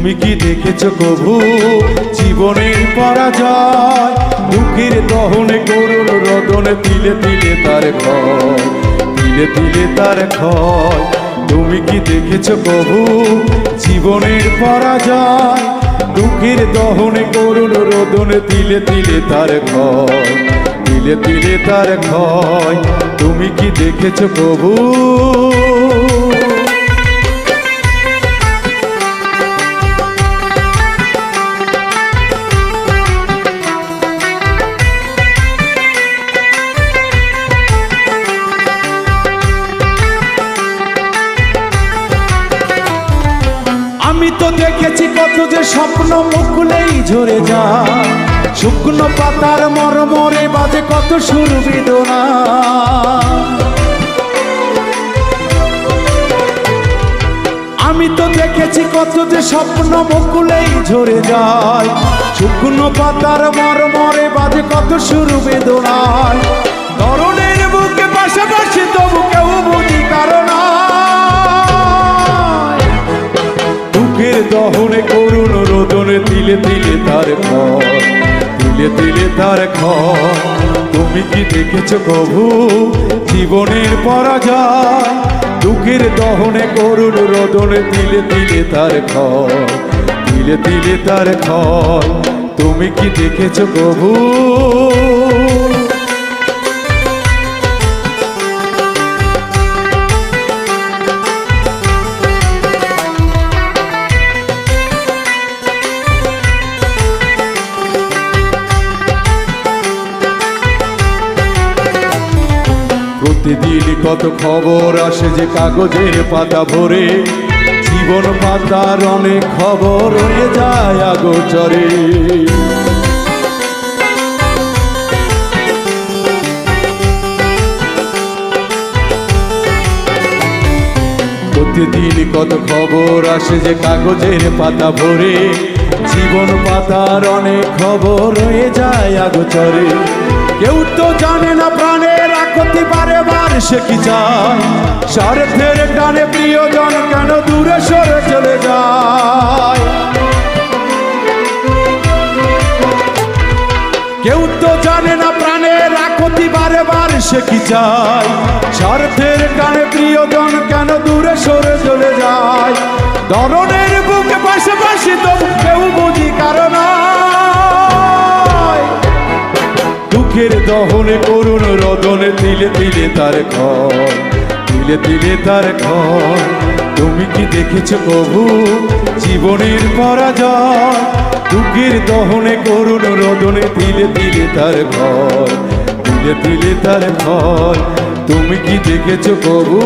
তুমি কি দেখেছো কভু জীবনের পরাজয়? দুঃখের দহনে করুণ রোদনে তিলে তিলে তার ক্ষয়, তিলে তিলে তার ক্ষয়। তুমি কি দেখেছো কভু জীবনের পরাজয়? দুঃখের দহনে করুণ রোদনে তিলে তিলে তার ক্ষয়, তিলে তিলে তার ক্ষয়। তুমি কি দেখেছো কভু? আমি তো দেখেছি কত যে স্বপ্ন মুকুলেই ঝরে যায়, শুকনো পাতার মরমরে বাজে কত সুর বেদনা। আমি তো দেখেছি কত যে স্বপ্ন মুকুলেই ঝরে যায়, শুকনো পাতার মরমরে বাজে কত সুর বেদনায়। ধরনের বুকে পাশাপাশি তবু কেউ বুঝি কারণ দহনে করুণ রোদনে তিলে তিলে তার ক্ষয়, তিলে তিলে তার ক্ষয়। তুমি কি দেখেছো কভু জীবনের পরাজয়? দুঃখের দহনে করুণ রোদনে তিলে তিলে তার ক্ষয়, তিলে তিলে তার ক্ষয়। তুমি কি দেখেছো কভু? প্রতিদিন কত খবর আসে যে কাগজের পাতা ভরে, জীবন পাতার অনেক খবর হয়ে যায় আগোচরে। প্রতিদিন কত খবর আসে যে কাগজের পাতা ভরে, জীবন পাতার অনেক খবর হয়ে যায় আগোচরে। কেউ তো জানে না প্রাণের আকতি বারে বারে সে কি চায়, স্বার্থের টানে প্রিয়জন কেন দূরে সরে চলে যায়। কেউ তো জানে না প্রাণের আকতি বারে বারে সে কি চায়, স্বার্থের টানে প্রিয়জন কেন দূরে সরে চলে যায়। ধরনের বুকে পাশাপাশি তো কেউ বুঝি কারণ দুঃখের দহনে করুণ রোদনে তিলে তিলে তার ক্ষয়, তিলে তিলে তার ক্ষয়। তুমি কি দেখেছো কভু জীবনের পরাজয়? দুঃখের দহনে করুণ রোদনে তিলে তিলে তার ক্ষয়, তিলে তিলে তার ক্ষয়। তুমি কি দেখেছো কভু?